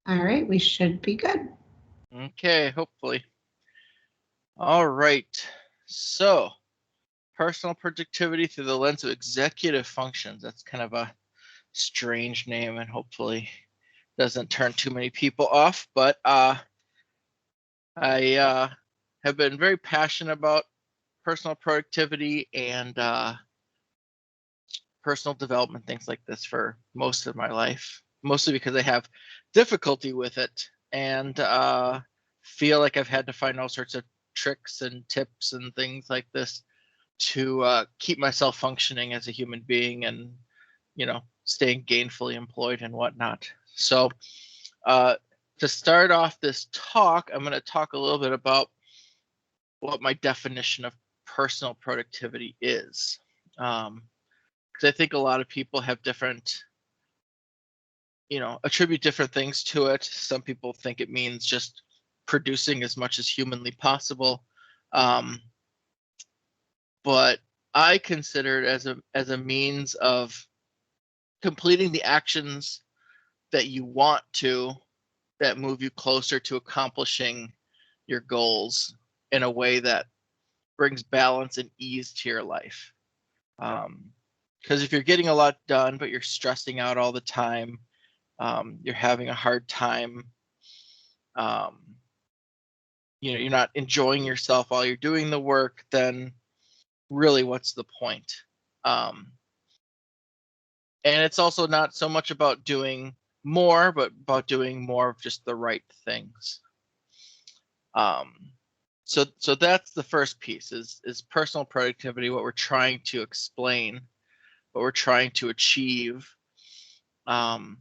All right, we should be good. Okay, hopefully. All right. So, personal productivity through the lens of executive functions. That's kind of a strange name and hopefully doesn't turn too many people off. But I have been very passionate about personal productivity and personal development, things like this for most of my life, mostly because I have difficulty with it and feel like I've had to find all sorts of tricks and tips and things like this to keep myself functioning as a human being and, staying gainfully employed and whatnot. So, uh, to start off this talk, I'm going to talk a little bit about what my definition of personal productivity is. Because I think a lot of people have different, attribute different things to it. Some people think it means just producing as much as humanly possible. Um, but I consider it as a means of completing the actions that you want to that move you closer to accomplishing your goals in a way that brings balance and ease to your life. Because if you're getting a lot done, but you're stressing out all the time, you're having a hard time, um, you're not enjoying yourself while you're doing the work, then really what's the point? Um, and it's also not so much about doing more, but about doing more of just the right things. Um, so that's the first piece is personal productivity, what we're trying to explain, what we're trying to achieve. Um,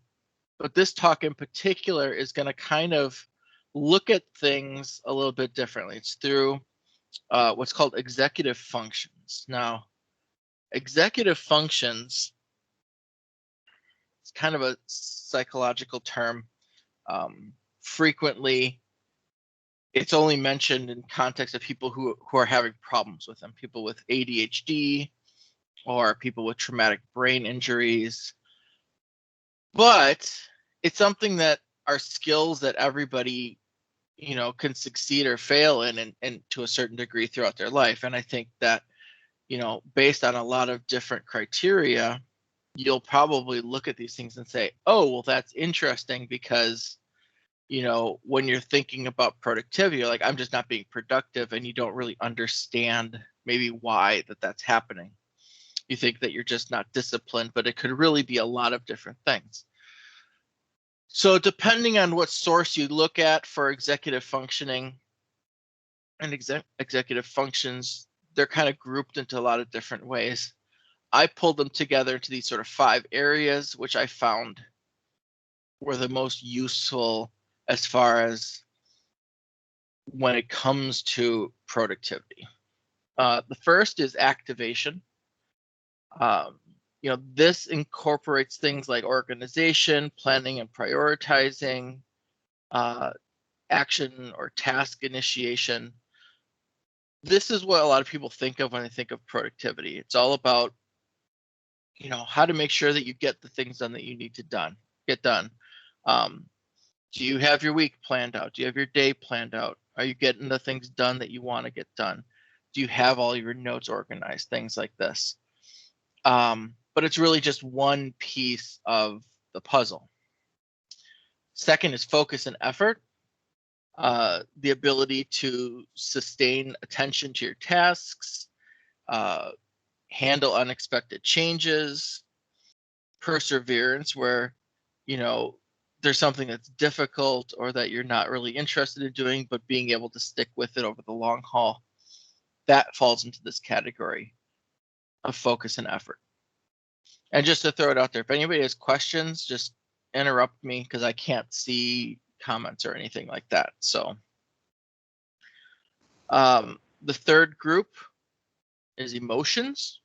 but this talk in particular is going to kind of look at things a little bit differently. It's through what's called executive functions. Now, executive functions is kind of a psychological term. Frequently, it's only mentioned in context of people who are having problems with them, people with ADHD or people with traumatic brain injuries. But it's something that are skills that everybody can succeed or fail in and to a certain degree throughout their life. And I think that based on a lot of different criteria, you'll probably look at these things and say, oh, well, that's interesting because when you're thinking about productivity, you're like, I'm just not being productive, and you don't really understand maybe why that's happening. You think that you're just not disciplined, but it could really be a lot of different things. So depending on what source you look at for executive functioning and executive functions, they're kind of grouped into a lot of different ways. I pulled them together into these sort of 5 areas, which I found were the most useful as far as when it comes to productivity. The first is activation. Um, this incorporates things like organization, planning and prioritizing, uh, action or task initiation. This is what a lot of people think of when they think of productivity. It's all about, how to make sure that you get the things done that you need to get done. Um, do you have your week planned out? Do you have your day planned out? Are you getting the things done that you want to get done? Do you have all your notes organized? Things like this. But it's really just one piece of the puzzle. Second is focus and effort. The ability to sustain attention to your tasks, uh, handle unexpected changes, perseverance, where, you know, there's something that's difficult or that you're not really interested in doing, but being able to stick with it over the long haul. That falls into this category of focus and effort. And just to throw it out there, if anybody has questions, just interrupt me because I can't see comments or anything like that. So the third group is emotions.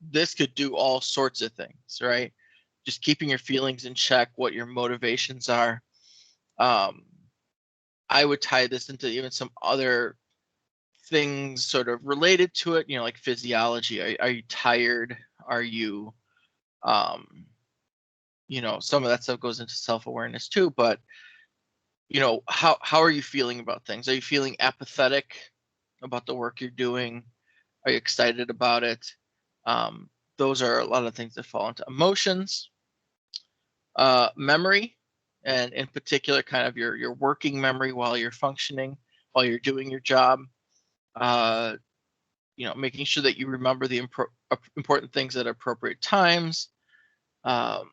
This could do all sorts of things, right? Just keeping your feelings in check, what your motivations are. I would tie this into even some other things sort of related to it, like physiology. Are you tired? Are you some of that stuff goes into self-awareness too, but how are you feeling about things? Are you feeling apathetic about the work you're doing? Are you excited about it? Those are a lot of things that fall into emotions. Memory, and in particular, kind of your working memory while you're functioning, while you're doing your job. Making sure that you remember the important things at appropriate times, that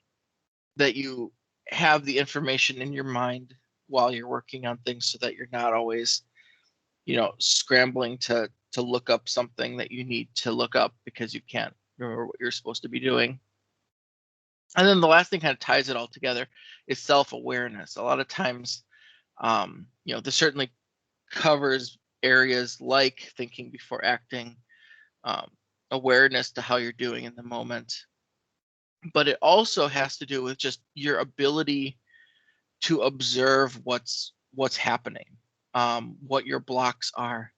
you have the information in your mind while you're working on things so that you're not always, scrambling to look up something that you need to look up because you can't remember what you're supposed to be doing. And then the last thing kind of ties it all together is self-awareness. A lot of times, this certainly covers areas like thinking before acting, awareness to how you're doing in the moment. But it also has to do with just your ability to observe what's happening, what your blocks are.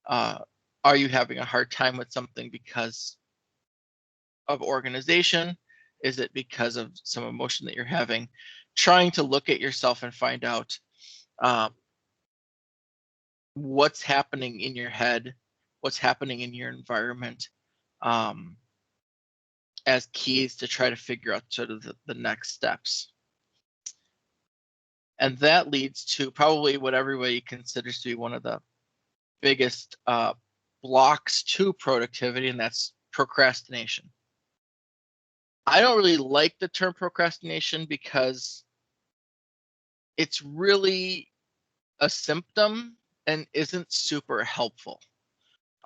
Are you having a hard time with something because of organization? Is it because of some emotion that you're having? Trying to look at yourself and find out what's happening in your head, what's happening in your environment, as keys to try to figure out sort of the next steps. And that leads to probably what everybody considers to be one of the biggest blocks to productivity, and that's procrastination. I don't really like the term procrastination because it's really a symptom and isn't super helpful.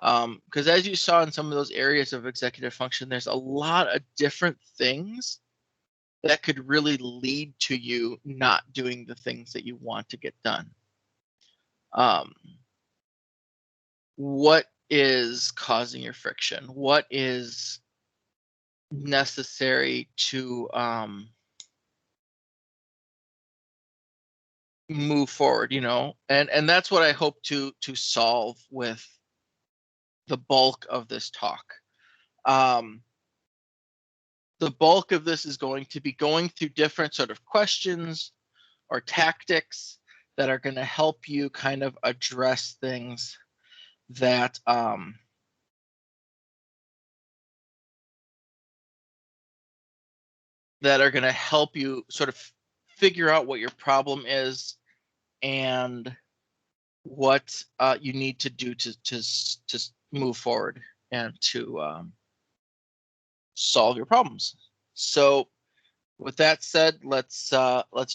Because as you saw in some of those areas of executive function, there's a lot of different things that could really lead to you not doing the things that you want to get done. What is causing your friction? What is necessary to move forward, and that's what I hope to solve with the bulk of this talk. The bulk of this is going to be going through different sort of questions or tactics that are going to help you kind of address things that that are going to help you sort of figure out what your problem is and what you need to do to move forward and to solve your problems. So with that said, let's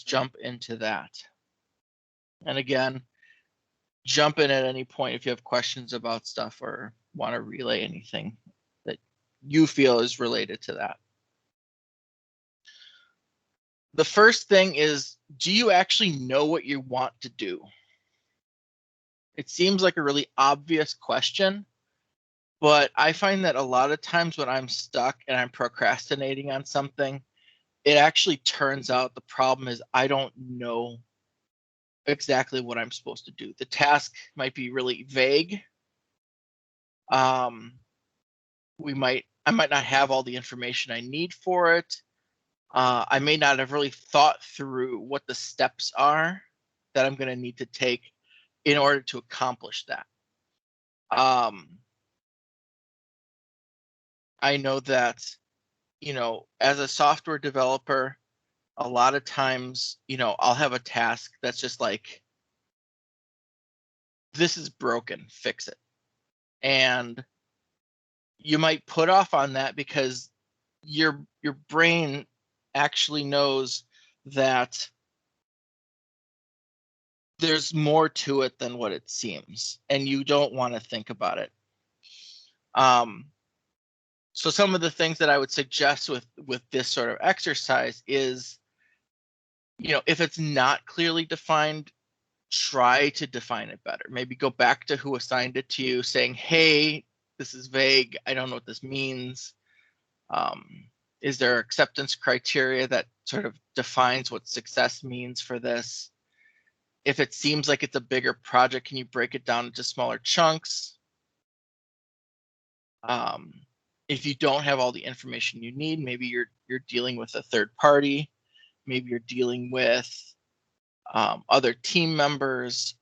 jump into that. And again, jump in at any point if you have questions about stuff or want to relay anything that you feel is related to that. The first thing is, do you actually know what you want to do? It seems like a really obvious question, but I find that a lot of times when I'm stuck and I'm procrastinating on something, it actually turns out the problem is I don't know exactly what I'm supposed to do. The task might be really vague. I might not have all the information I need for it. I may not have really thought through what the steps are that I'm going to need to take in order to accomplish that. I know that, as a software developer, a lot of times, I'll have a task that's just like, this is broken, fix it. And you might put off on that because your brain actually knows that there's more to it than what it seems, and you don't want to think about it. So some of the things that I would suggest with this sort of exercise is, if it's not clearly defined, try to define it better. Maybe go back to who assigned it to you saying, hey, this is vague. I don't know what this means. Is there acceptance criteria that sort of defines what success means for this? If it seems like it's a bigger project, can you break it down into smaller chunks? If you don't have all the information you need, maybe you're dealing with a third party. maybe you're dealing with other team members.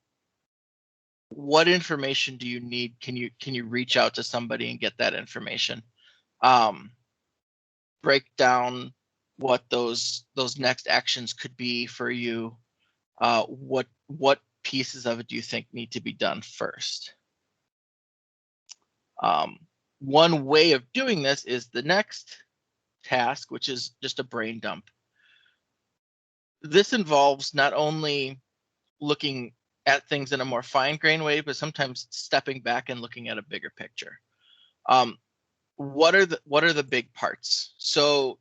What information do you need? Can you reach out to somebody and get that information? Break down what those next actions could be for you. What pieces of it do you think need to be done first? One way of doing this is the next task, which is just a brain dump. This involves not only looking at things in a more fine-grained way, but sometimes stepping back and looking at a bigger picture. What are the big parts? So,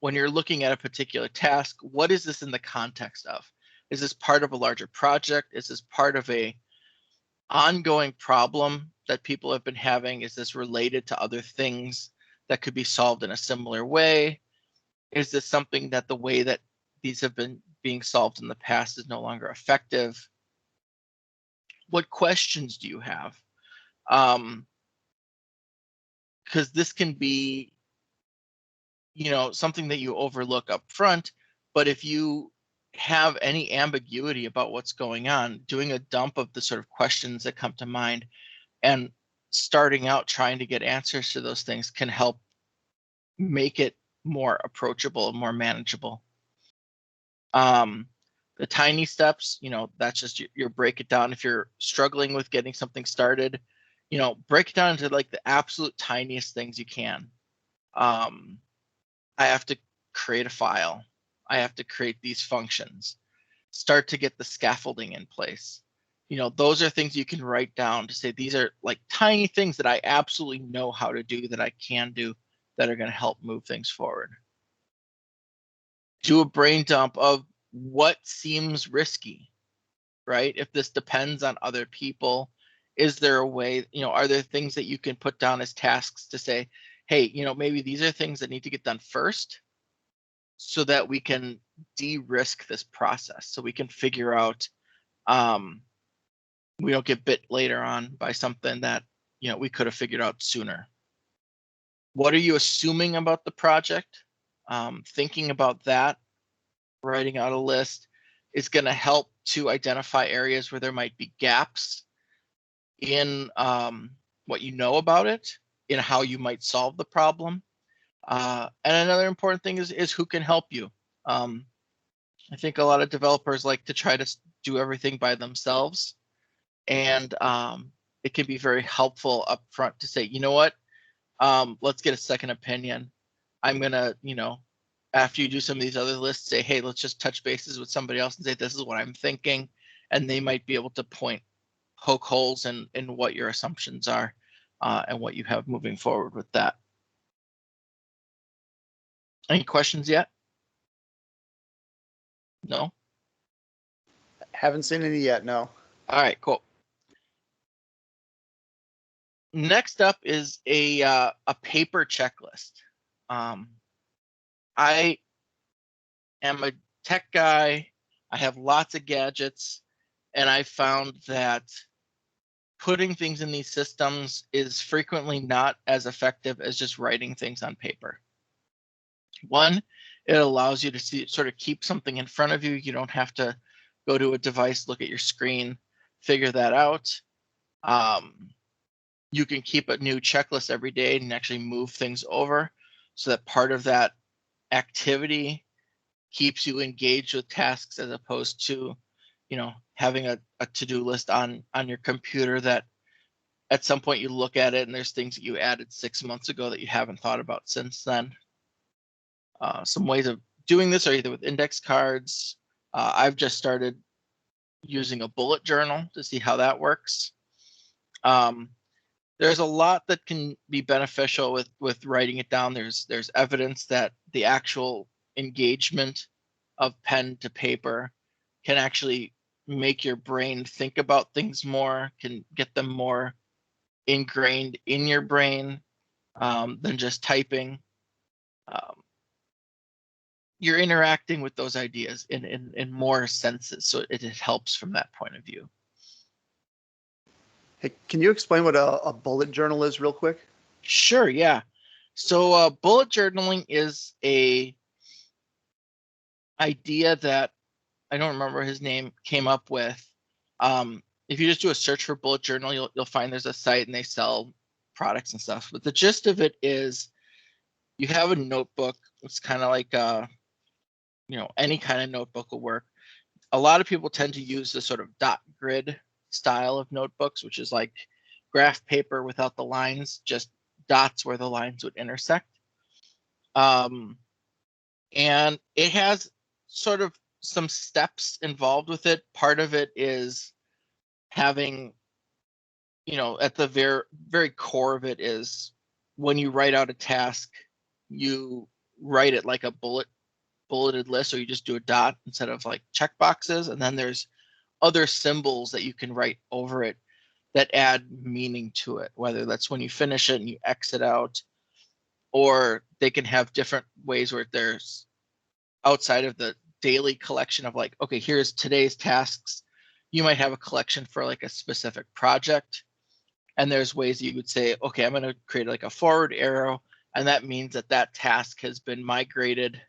when you're looking at a particular task, what is this in the context of? Is this part of a larger project? Is this part of a ongoing problem that people have been having? Is this related to other things that could be solved in a similar way? Is this something that the way that these have been being solved in the past is no longer effective? What questions do you have? Because this can be, something that you overlook up front, but if you have any ambiguity about what's going on, doing a dump of the sort of questions that come to mind and starting out trying to get answers to those things can help make it more approachable and more manageable. The tiny steps, that's just your break it down. If you're struggling with getting something started, break it down into like the absolute tiniest things you can. I have to create a file. I have to create these functions. Start to get the scaffolding in place. Those are things you can write down to say these are like tiny things that I absolutely know how to do, that I can do, that are going to help move things forward. Do a brain dump of what seems risky, right? If this depends on other people, is there a way, are there things that you can put down as tasks to say, hey, maybe these are things that need to get done first so that we can de-risk this process, so we can figure out we don't get bit later on by something that we could have figured out sooner. What are you assuming about the project? Thinking about that, writing out a list is going to help to identify areas where there might be gaps in what you know about it, in how you might solve the problem. And another important thing is who can help you. I think a lot of developers like to try to do everything by themselves. And it can be very helpful up front to say, you know what, let's get a second opinion. I'm going to, after you do some of these other lists, say, hey, let's just touch bases with somebody else and say, this is what I'm thinking. And they might be able to poke holes in what your assumptions are and what you have moving forward with that. Any questions yet? No? Haven't seen any yet, no. All right, cool. Next up is a paper checklist. I am a tech guy. I have lots of gadgets, and I found that putting things in these systems is frequently not as effective as just writing things on paper. One, it allows you to sort of keep something in front of you. You don't have to go to a device, look at your screen, figure that out. You can keep a new checklist every day and actually move things over so that part of that activity keeps you engaged with tasks, as opposed to, having a to-do list on your computer that at some point you look at it and there's things that you added 6 months ago that you haven't thought about since then. Some ways of doing this are either with index cards. I've just started using a bullet journal to see how that works. There's a lot that can be beneficial with writing it down. There's evidence that the actual engagement of pen to paper can actually make your brain think about things more, can get them more ingrained in your brain than just typing. You're interacting with those ideas in more senses, so it helps from that point of view. Hey, can you explain what a bullet journal is real quick? Sure, yeah. So bullet journaling is a idea that I don't remember his name came up with. If you just do a search for bullet journal, you'll find there's a site and they sell products and stuff. But the gist of it is you have a notebook. It's kind of like any kind of notebook will work. A lot of people tend to use the sort of dot grid style of notebooks, which is like graph paper without the lines, just dots where the lines would intersect. And it has sort of some steps involved with it. Part of it is having, at the very, very core of it is when you write out a task, you write it like a bulleted list, or you just do a dot instead of like check boxes. And then there's other symbols that you can write over it that add meaning to it, whether that's when you finish it and you exit out, or they can have different ways where there's outside of the daily collection of like, okay, here's today's tasks. You might have a collection for like a specific project. And there's ways that you would say, okay, I'm going to create like a forward arrow. And that means that that task has been migrated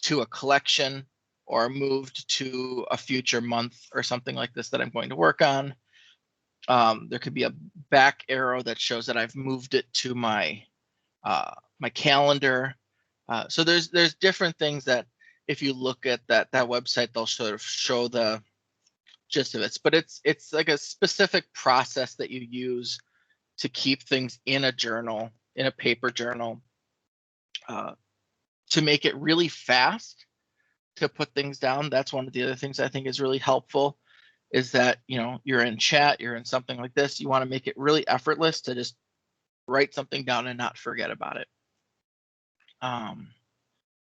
to a collection or moved to a future month or something like this that I'm going to work on. There could be a back arrow that shows that I've moved it to my my calendar. So there's different things that if you look at that website, they'll sort of show the gist of it. But it's like a specific process that you use to keep things in a journal, in a paper journal, to make it really fast to put things down. That's one of the other things I think is really helpful, is that, you're in chat, you're in something like this, you want to make it really effortless to just write something down and not forget about it.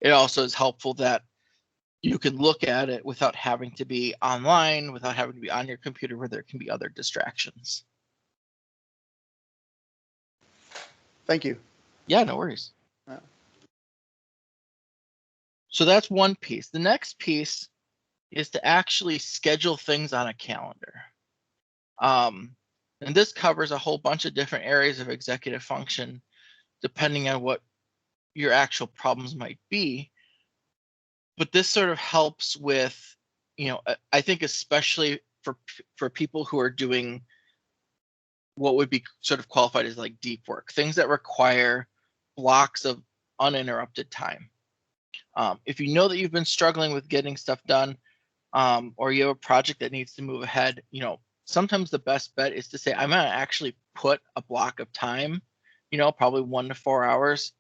It also is helpful that you can look at it without having to be online, without having to be on your computer where there can be other distractions. Thank you. Yeah, no worries. So that's one piece. The next piece is to actually schedule things on a calendar. And this covers a whole bunch of different areas of executive function, depending on what your actual problems might be. But this sort of helps with, I think especially for people who are doing what would be sort of qualified as like deep work, things that require blocks of uninterrupted time. If you know that you've been struggling with getting stuff done, or you have a project that needs to move ahead, sometimes the best bet is to say, I'm going to actually put a block of time, probably 1 to 4 hours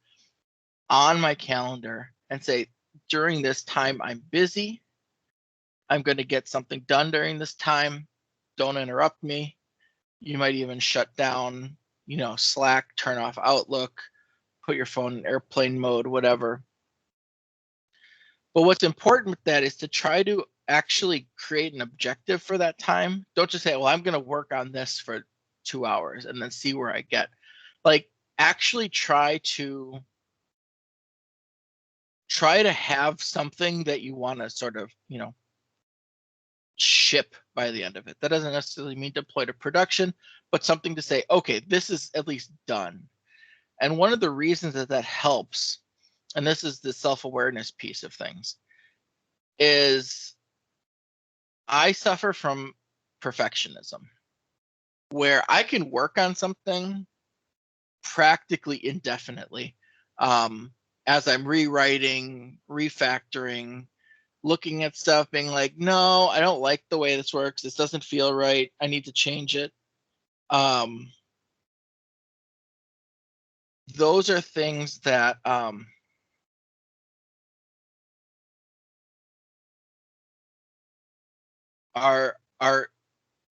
on my calendar and say, during this time, I'm busy. I'm going to get something done during this time. Don't interrupt me. You might even shut down, Slack, turn off Outlook, put your phone in airplane mode, whatever. But what's important with that is to try to actually create an objective for that time. Don't just say, well, I'm going to work on this for 2 hours and then see where I get. Like, actually try to have something that you want to sort of, ship by the end of it. That doesn't necessarily mean deploy to production, but something to say, okay, this is at least done. And one of the reasons that helps, and this is the self-awareness piece of things, is I suffer from perfectionism, where I can work on something practically indefinitely, as I'm rewriting, refactoring, looking at stuff, being like, no, I don't like the way this works. This doesn't feel right. I need to change it. Those are things that are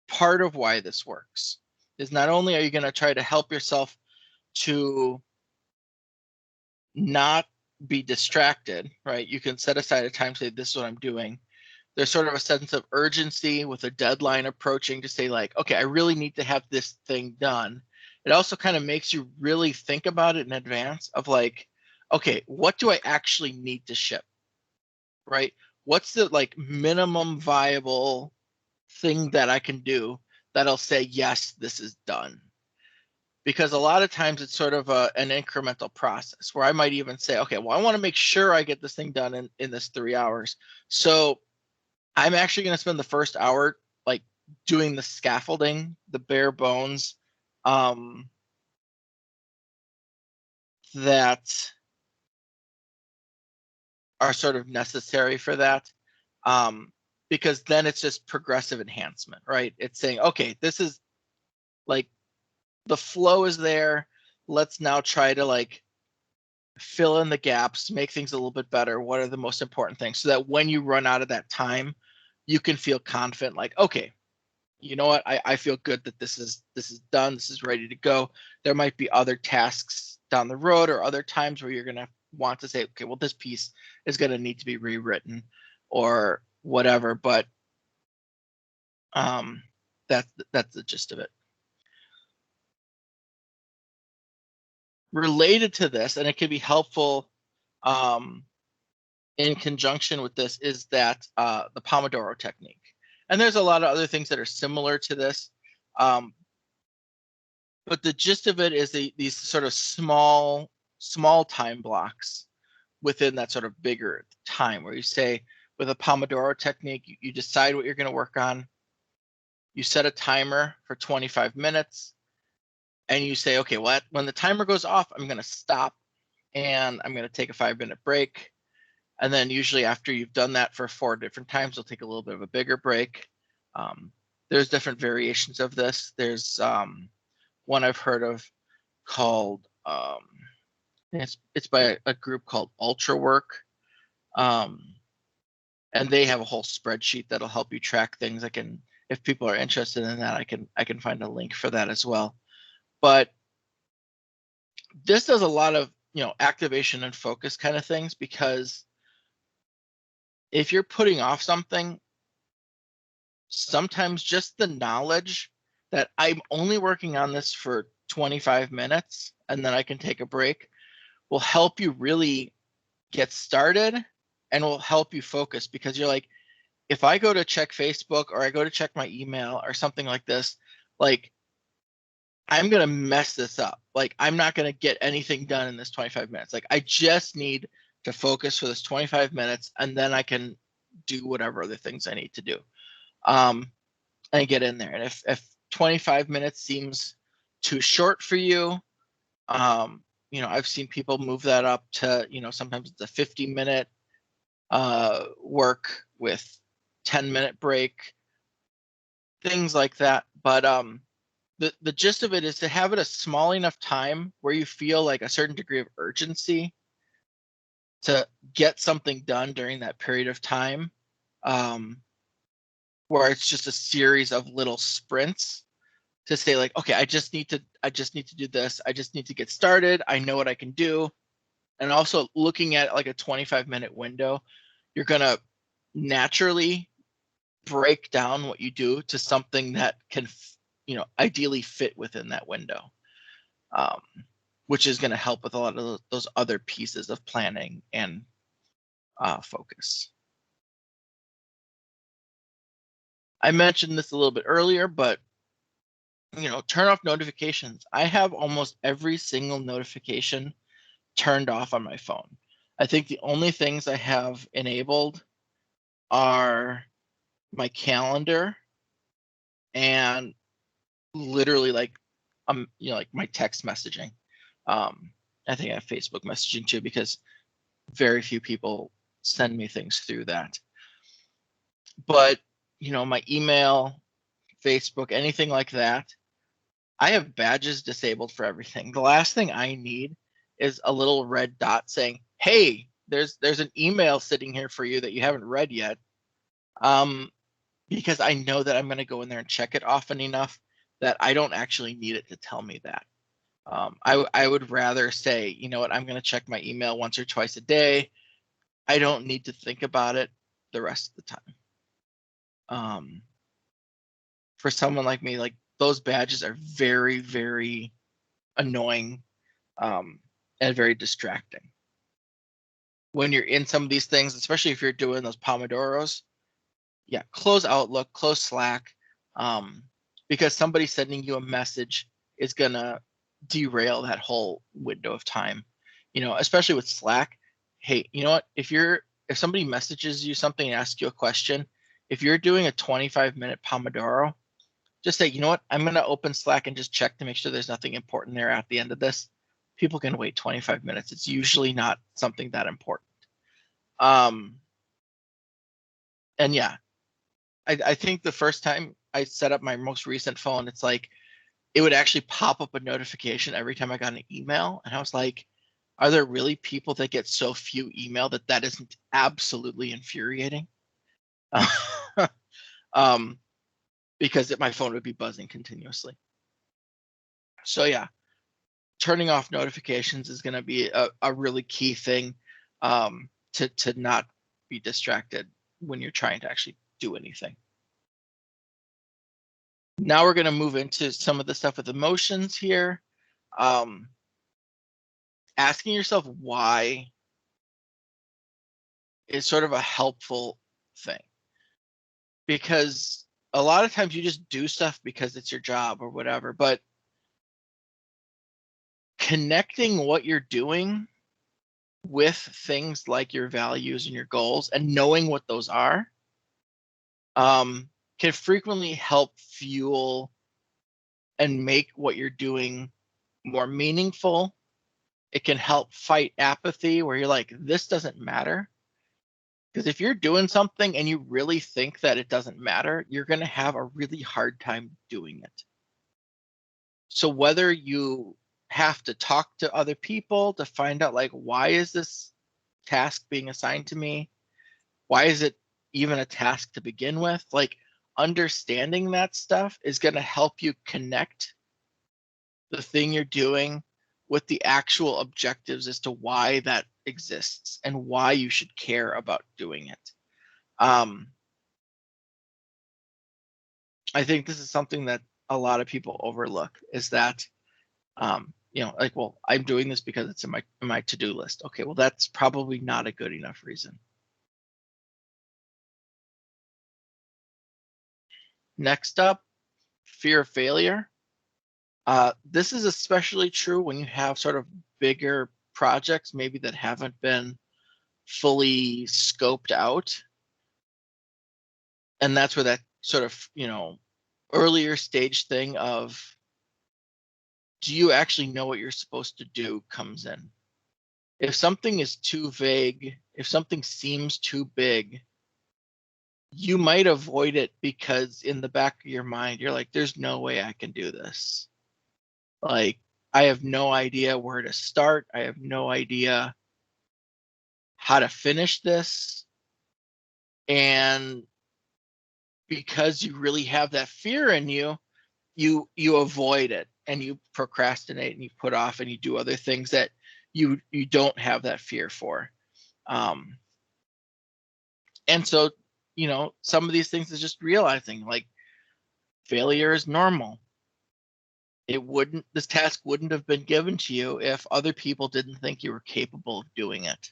part of why this works. Is not only are you going to try to help yourself to not be distracted, right? You can set aside a time to say, this is what I'm doing. There's sort of a sense of urgency with a deadline approaching to say like, okay, I really need to have this thing done. It also kind of makes you really think about it in advance of like, okay, what do I actually need to ship, right? What's the like minimum viable thing that I can do that'll say, yes, this is done. because a lot of times it's sort of an incremental process where I might even say, okay, well, I want to make sure I get this thing done in this 3 hours. So I'm actually going to spend the first hour like doing the scaffolding, the bare bones that are sort of necessary for that. Because then it's just progressive enhancement, right? It's saying, okay, this is like the flow is there. Let's now try to like fill in the gaps, make things a little bit better. What are the most important things so that when you run out of that time, you can feel confident, like, okay, you know what, I feel good that this is done, this is ready to go. There might be other tasks down the road or other times where you're going to want to say, okay, well, this piece is going to need to be rewritten or whatever, but that's the gist of it. Related to this, and it can be helpful in conjunction with this, is that the Pomodoro Technique. And there's a lot of other things that are similar to this. But the gist of it is these sort of small time blocks within that sort of bigger time, where you say, with a Pomodoro Technique, you decide what you're going to work on. You set a timer for 25 minutes. And you say, okay, well, when the timer goes off, I'm going to stop and I'm going to take a 5-minute break. And then usually after you've done that for 4 different times, you'll take a little bit of a bigger break. There's different variations of this. There's one I've heard of called, it's by a group called Ultra Work. And they have a whole spreadsheet that'll help you track things. If people are interested in that, I can find a link for that as well. But this does a lot of, activation and focus kind of things, because if you're putting off something, sometimes just the knowledge that I'm only working on this for 25 minutes and then I can take a break will help you really get started and will help you focus, because you're like, if I go to check Facebook or I go to check my email or something like this, like, I'm going to mess this up. Like, I'm not going to get anything done in this 25 minutes. Like, I just need to focus for this 25 minutes and then I can do whatever other things I need to do. And get in there. And if 25 minutes seems too short for you, I've seen people move that up to, sometimes it's a 50-minute work with 10-minute break, things like that. But the gist of it is to have it a small enough time where you feel like a certain degree of urgency to get something done during that period of time, where it's just a series of little sprints to say, like, okay, I just need to do this. I just need to get started. I know what I can do. And also looking at like a 25-minute window, you're going to naturally break down what you do to something that can, ideally fit within that window, which is going to help with a lot of those other pieces of planning and focus. I mentioned this a little bit earlier, but turn off notifications. I have almost every single notification turned off on my phone. I think the only things I have enabled are my calendar and literally like my text messaging. I think I have Facebook messaging too, because very few people send me things through that. But my email, Facebook, anything like that, I have badges disabled for everything. The last thing I need is a little red dot saying, hey, there's an email sitting here for you that you haven't read yet. Because I know that I'm going to go in there and check it often enough that I don't actually need it to tell me that. I would rather say, you know what, I'm going to check my email once or twice a day. I don't need to think about it the rest of the time. For someone like me, like, those badges are very, very annoying and very distracting. When you're in some of these things, especially if you're doing those Pomodoros, yeah, close Outlook, close Slack, because somebody sending you a message is gonna derail that whole window of time, especially with Slack. Hey, you know what? If somebody messages you something and asks you a question, if you're doing a 25-minute Pomodoro, just say, you know what? I'm going to open Slack and just check to make sure there's nothing important there at the end of this. People can wait 25 minutes. It's usually not something that important. And yeah, I think the first time I set up my most recent phone, it's like it would actually pop up a notification every time I got an email. And I was like, are there really people that get so few email that isn't absolutely infuriating? Because my phone would be buzzing continuously. So yeah, turning off notifications is going to be a really key thing to not be distracted when you're trying to actually do anything. Now we're going to move into some of the stuff with emotions here. Asking yourself why is sort of a helpful thing, because a lot of times you just do stuff because it's your job or whatever, but connecting what you're doing with things like your values and your goals and knowing what those are can frequently help fuel and make what you're doing more meaningful. It can help fight apathy where you're like, this doesn't matter. Because if you're doing something and you really think that it doesn't matter, you're going to have a really hard time doing it. So whether you have to talk to other people to find out, like, why is this task being assigned to me? Why is it even a task to begin with? Like, understanding that stuff is going to help you connect the thing you're doing with the actual objectives as to why that exists and why you should care about doing it. I think this is something that a lot of people overlook, is that, like, well, I'm doing this because it's in my to-do list. Okay, well, that's probably not a good enough reason. Next up, fear of failure. This is especially true when you have sort of bigger projects, maybe that haven't been fully scoped out. And that's where that sort of, earlier stage thing of, do you actually know what you're supposed to do comes in. If something is too vague, if something seems too big, you might avoid it because in the back of your mind, you're like, there's no way I can do this. Like, I have no idea where to start. I have no idea how to finish this. And because you really have that fear in you, you avoid it and you procrastinate and you put off and you do other things that you don't have that fear for. And so, some of these things is just realizing, like, failure is normal. This task wouldn't have been given to you if other people didn't think you were capable of doing it.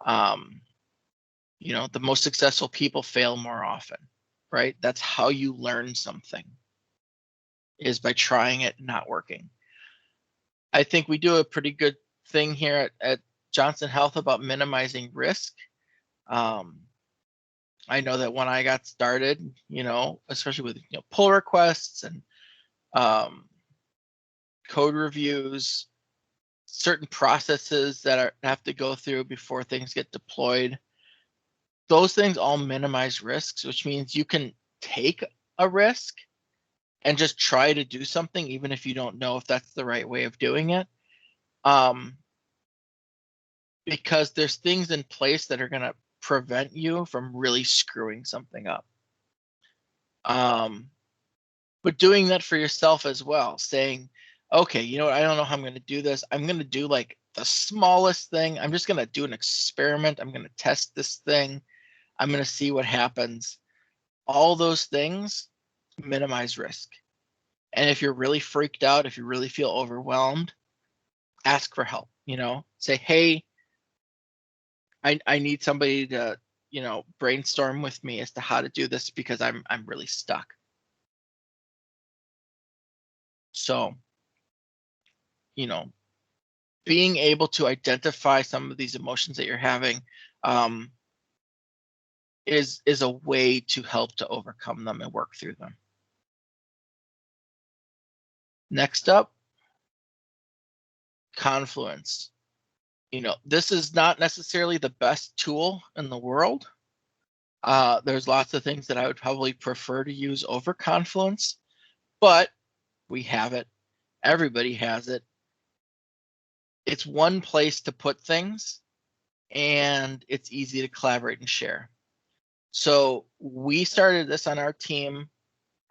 The most successful people fail more often, right? That's how you learn something, is by trying it and not working. I think we do a pretty good thing here at Johnson Health about minimizing risk. I know that when I got started, especially with pull requests and code reviews, certain processes that have to go through before things get deployed, those things all minimize risks, which means you can take a risk and just try to do something, even if you don't know if that's the right way of doing it. Because there's things in place that are going to prevent you from really screwing something up. But doing that for yourself as well, saying, okay, you know what, I don't know how I'm going to do this. I'm going to do like the smallest thing. I'm just going to do an experiment. I'm going to test this thing. I'm going to see what happens. All those things minimize risk. And if you're really freaked out, if you really feel overwhelmed, ask for help. Say, hey, I need somebody to, brainstorm with me as to how to do this because I'm really stuck. So being able to identify some of these emotions that you're having is a way to help to overcome them and work through them. Next up, Confluence. This is not necessarily the best tool in the world. There's lots of things that I would probably prefer to use over Confluence, but we have it. Everybody has it. It's one place to put things, and it's easy to collaborate and share. So we started this on our team,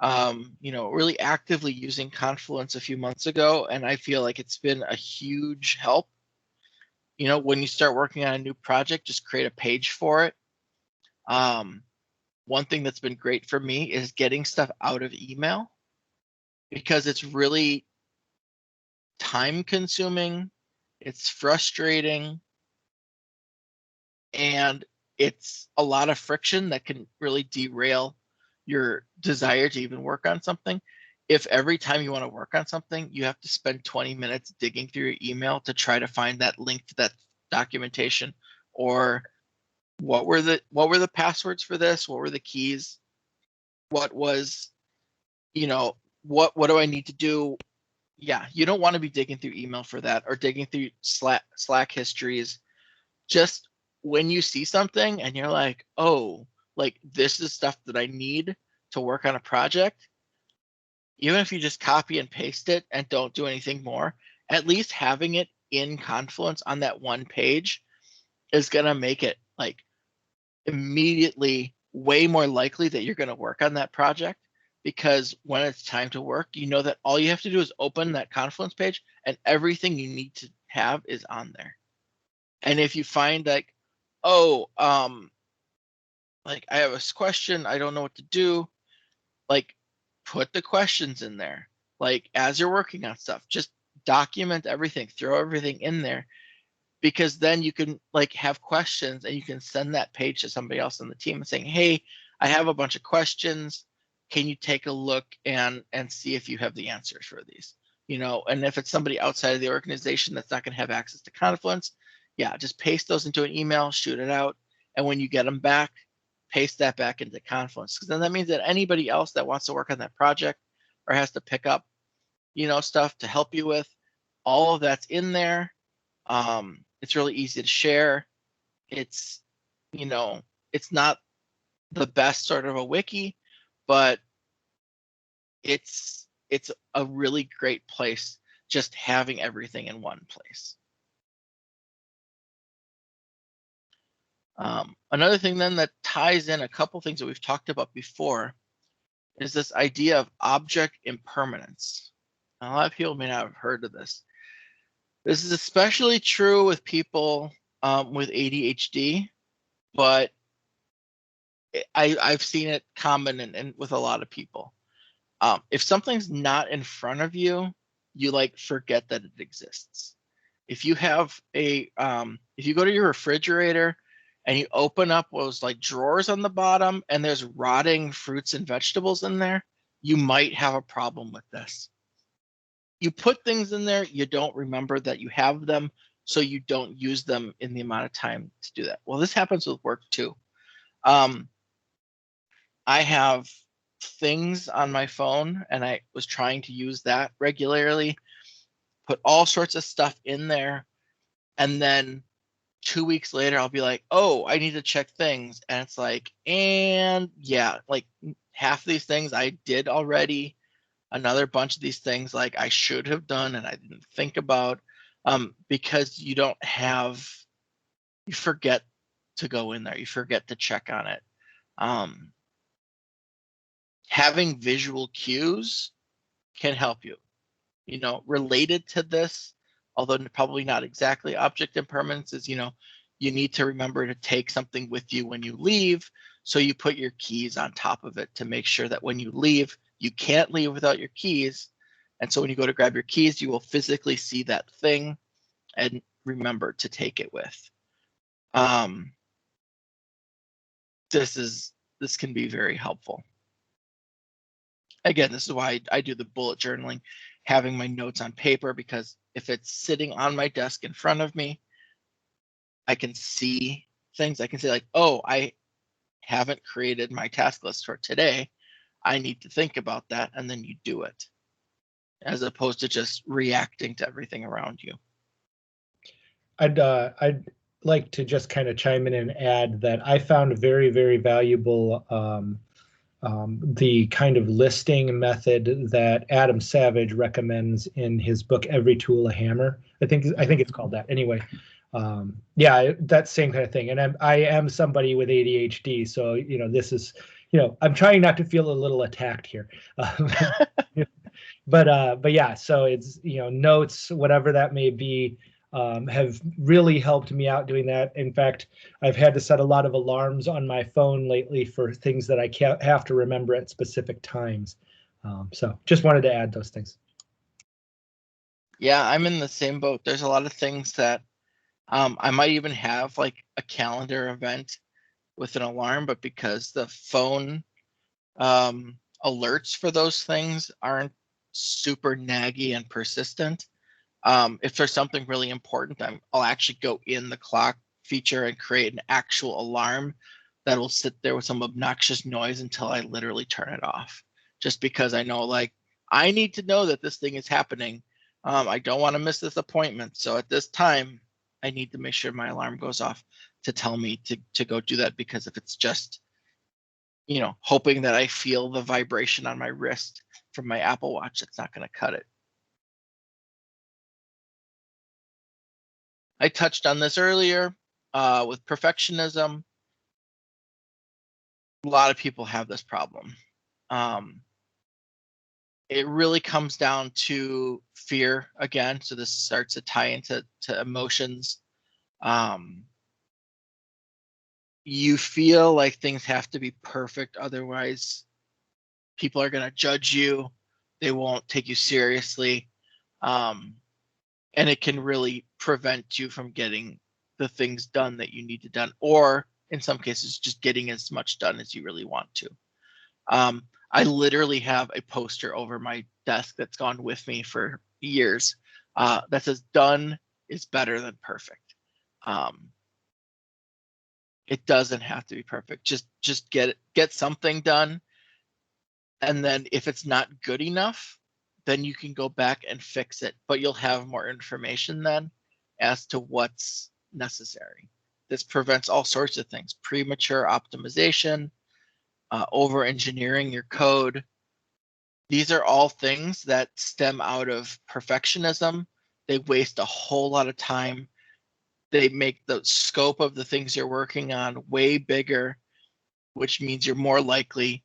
really actively using Confluence a few months ago, and I feel like it's been a huge help. When you start working on a new project, just create a page for it. One thing that's been great for me is getting stuff out of email, because it's really time consuming, it's frustrating, and it's a lot of friction that can really derail your desire to even work on something. If every time you want to work on something, you have to spend 20 minutes digging through your email to try to find that link to that documentation, or what were the passwords for this? What were the keys? What was, what do I need to do? Yeah, you don't want to be digging through email for that, or digging through Slack histories. Just when you see something and you're like, oh, like this is stuff that I need to work on a project, even if you just copy and paste it and don't do anything more, at least having it in Confluence on that one page is going to make it like immediately way more likely that you're going to work on that project, because when it's time to work, you know that all you have to do is open that Confluence page and everything you need to have is on there. And if you find like, oh, like I have a question, I don't know what to do, like put the questions in there. Like as you're working on stuff, just document everything, throw everything in there, because then you can like have questions and you can send that page to somebody else on the team and saying, hey, I have a bunch of questions. Can you take a look and see if you have the answers for these? And if it's somebody outside of the organization that's not going to have access to Confluence, yeah, just paste those into an email, shoot it out. And when you get them back, paste that back into Confluence. Because then that means that anybody else that wants to work on that project or has to pick up, stuff to help you with, all of that's in there. It's really easy to share. It's, it's not the best sort of a wiki, but it's a really great place, just having everything in one place. Another thing then that ties in a couple things that we've talked about before is this idea of object impermanence. A lot of people may not have heard of this. This is especially true with people with ADHD, but I've seen it common and with a lot of people. If something's not in front of you, you like forget that it exists. If you have if you go to your refrigerator and you open up those like drawers on the bottom and there's rotting fruits and vegetables in there, you might have a problem with this. You put things in there, you don't remember that you have them, so you don't use them in the amount of time to do that. Well, this happens with work too. I have things on my phone and I was trying to use that regularly, put all sorts of stuff in there, and then 2 weeks later I'll be like, oh, I need to check things, and it's like, and yeah, like half of these things I did already, another bunch of these things like I should have done and I didn't think about, because you forget to go in there, you forget to check on it. Having visual cues can help you. Related to this, although probably not exactly object impermanence, is, you need to remember to take something with you when you leave. So you put your keys on top of it to make sure that when you leave, you can't leave without your keys. And so when you go to grab your keys, you will physically see that thing and remember to take it with. This can be very helpful. Again, this is why I do the bullet journaling, having my notes on paper, because If it's sitting on my desk in front of me, I can see things. I can say like, oh, I haven't created my task list for today. I need to think about that, and then you do it, as opposed to just reacting to everything around you. I'd like to just kind of chime in and add that I found very, very valuable the kind of listing method that Adam Savage recommends in his book Every Tool a Hammer. I think it's called that. Anyway, yeah, that same kind of thing. And I am somebody with ADHD, so this is I'm trying not to feel a little attacked here. But yeah, so it's notes, whatever that may be, have really helped me out doing that. In fact, I've had to set a lot of alarms on my phone lately for things that I can't have to remember at specific times. So just wanted to add those things. Yeah, I'm in the same boat. There's a lot of things that I might even have like a calendar event with an alarm, but because the phone alerts for those things aren't super naggy and persistent, if there's something really important, I'll actually go in the clock feature and create an actual alarm that will sit there with some obnoxious noise until I literally turn it off. Just because I know, like, I need to know that this thing is happening. I don't want to miss this appointment. So at this time, I need to make sure my alarm goes off to tell me to go do that. Because if it's just, hoping that I feel the vibration on my wrist from my Apple Watch, it's not going to cut it. I touched on this earlier with perfectionism. A lot of people have this problem. It really comes down to fear again. So this starts to tie into emotions. You feel like things have to be perfect, otherwise people are going to judge you. They won't take you seriously. And it can really prevent you from getting the things done that you need to done, or in some cases, just getting as much done as you really want to. I literally have a poster over my desk that's gone with me for years that says "Done is better than perfect." It doesn't have to be perfect. Just get something done, and then if it's not good enough, then you can go back and fix it. But you'll have more information then as to what's necessary. This prevents all sorts of things: premature optimization, over engineering your code. These are all things that stem out of perfectionism. They waste a whole lot of time. They make the scope of the things you're working on way bigger, which means you're more likely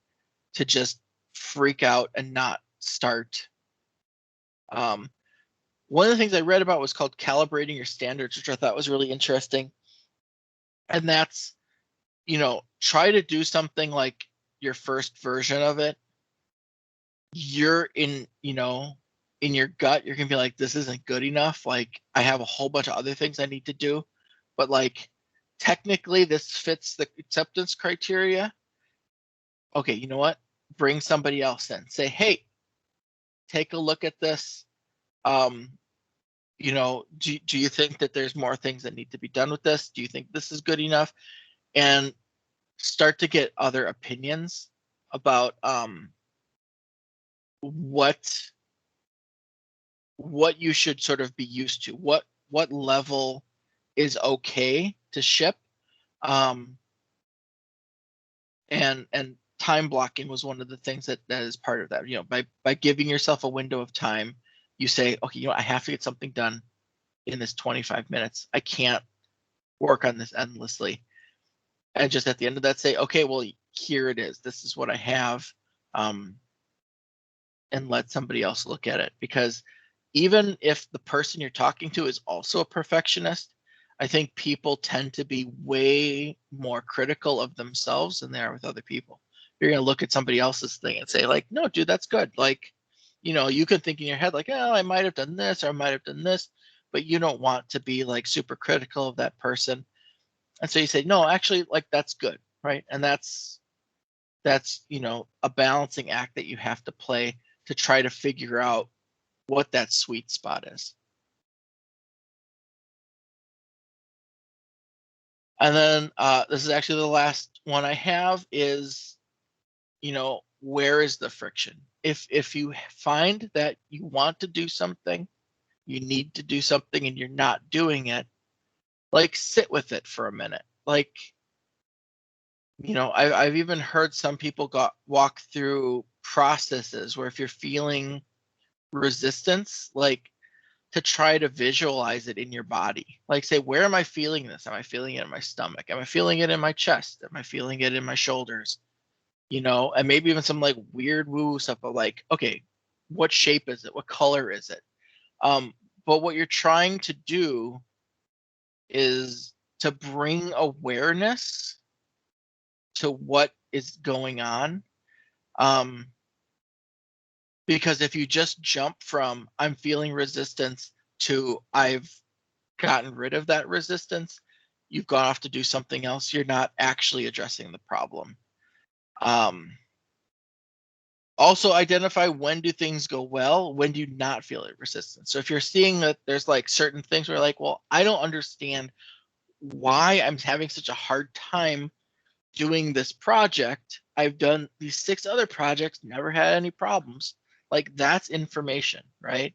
to just freak out and not start. One of the things I read about was called calibrating your standards, which I thought was really interesting. And that's, try to do something like your first version of it. You're in your gut, you're gonna be like, this isn't good enough. Like, I have a whole bunch of other things I need to do, but like, technically this fits the acceptance criteria. Okay, you know what? Bring somebody else in. Say, hey, take a look at this. Do you think that there's more things that need to be done with this? Do you think this is good enough? And start to get other opinions about what you should sort of be used to, what level is okay to ship. And time blocking was one of the things that is part of that. By giving yourself a window of time, you say, okay, I have to get something done in this 25 minutes. I can't work on this endlessly. And just at the end of that, say, okay, well, here it is. This is what I have. And let somebody else look at it. Because even if the person you're talking to is also a perfectionist, I think people tend to be way more critical of themselves than they are with other people. You're going to look at somebody else's thing and say, like, no, dude, that's good. Like, you can think in your head, like, oh, I might have done this or I might have done this, but you don't want to be like super critical of that person. And so you say, no, actually, like, that's good, right? And that's a balancing act that you have to play to try to figure out what that sweet spot is. And then this is actually the last one I have is, where is the friction? If you find that you want to do something, you need to do something and you're not doing it, like sit with it for a minute. Like, I've even heard some people walk through processes where if you're feeling resistance, like to try to visualize it in your body. Like say, where am I feeling this? Am I feeling it in my stomach? Am I feeling it in my chest? Am I feeling it in my shoulders? And maybe even some like weird woo stuff of like, okay, what shape is it? What color is it? But what you're trying to do is to bring awareness to what is going on. Because if you just jump from I'm feeling resistance to I've gotten rid of that resistance, you've gone off to do something else. You're not actually addressing the problem. Also identify when do things go well, when do you not feel it resistance. So if you're seeing that there's like certain things where like, well, I don't understand why I'm having such a hard time doing this project. I've done these 6 other projects, never had any problems. Like that's information, right?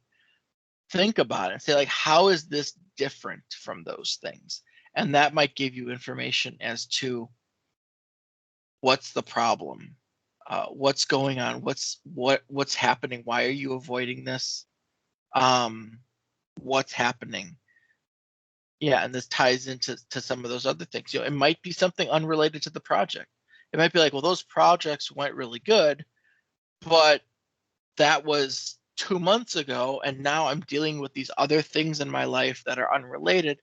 Think about it and say like, how is this different from those things? And that might give you information as to what's the problem, what's going on, what's happening, why are you avoiding this, what's happening. Yeah, and this ties into some of those other things. It might be something unrelated to the project. It might be like, well, those projects went really good, but that was 2 months ago, and now I'm dealing with these other things in my life that are unrelated,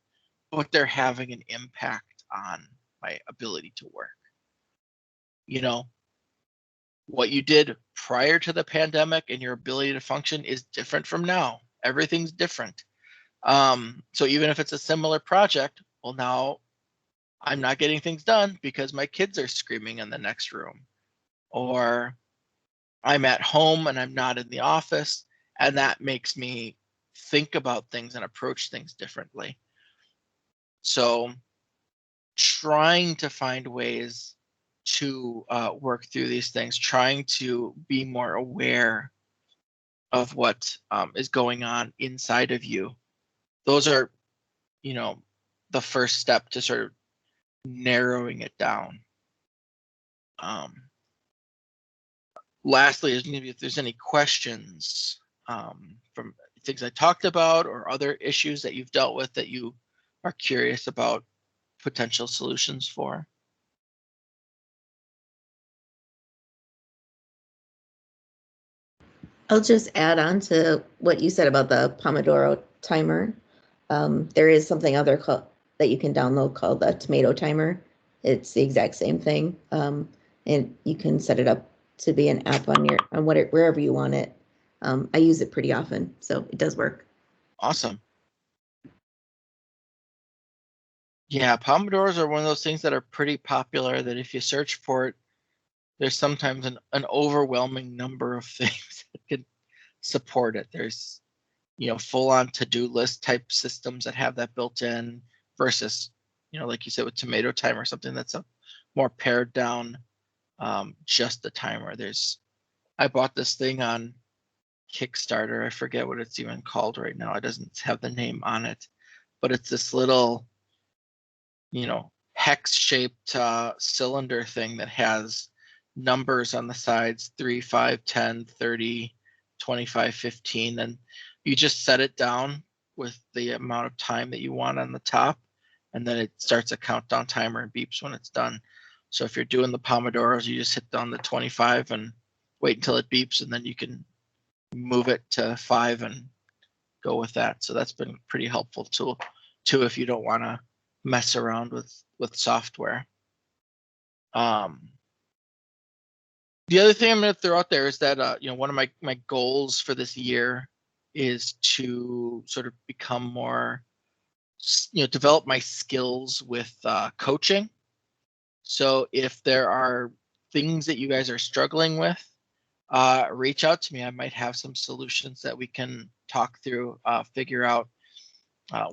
but they're having an impact on my ability to work. What you did prior to the pandemic and your ability to function is different from now. Everything's different. So even if it's a similar project, well, now I'm not getting things done because my kids are screaming in the next room, or I'm at home and I'm not in the office, and that makes me think about things and approach things differently. So trying to find ways to work through these things, trying to be more aware of what is going on inside of you. Those are, the first step to sort of narrowing it down. Lastly, if there's any questions from things I talked about or other issues that you've dealt with that you are curious about potential solutions for. I'll just add on to what you said about the Pomodoro timer. There is something other that you can download called the tomato timer. It's the exact same thing, and you can set it up to be an app on wherever you want it. I use it pretty often, so it does work. Awesome. Yeah, Pomodoros are one of those things that are pretty popular that if you search for it, there's sometimes an overwhelming number of things that can support it. There's, full-on to-do list type systems that have that built in versus, like you said, with Tomato Timer, something that's a more pared down, just the timer. I bought this thing on Kickstarter. I forget what it's even called right now. It doesn't have the name on it, but it's this little, hex-shaped cylinder thing that has numbers on the sides, 3, 5, 10, 30, 25, 15, and you just set it down with the amount of time that you want on the top, and then it starts a countdown timer and beeps when it's done. So if you're doing the Pomodoros, you just hit down the 25 and wait until it beeps, and then you can move it to 5 and go with that. So that's been pretty helpful too if you don't want to mess around with software. The other thing I'm going to throw out there is that one of my goals for this year is to sort of become more, develop my skills with coaching. So if there are things that you guys are struggling with, reach out to me. I might have some solutions that we can talk through, figure out.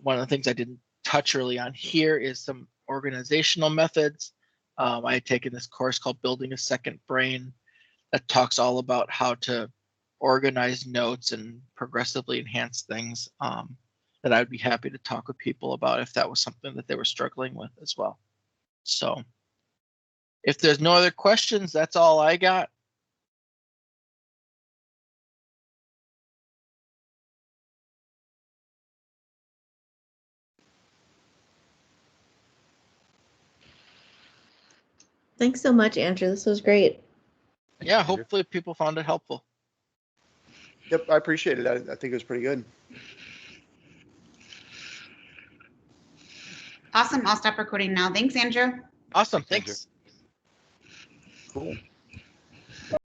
One of the things I didn't touch early on here is some organizational methods. I had taken this course called Building a Second Brain that talks all about how to organize notes and progressively enhance things, that I would be happy to talk with people about if that was something that they were struggling with as well. So if there's no other questions, that's all I got. Thanks so much, Andrew. This was great. Yeah, Andrew. hopefully people found it helpful. Yep, I appreciate it. I think it was pretty good. Awesome. I'll stop recording now. Thanks, Andrew. Awesome. Thanks, Thanks. Cool.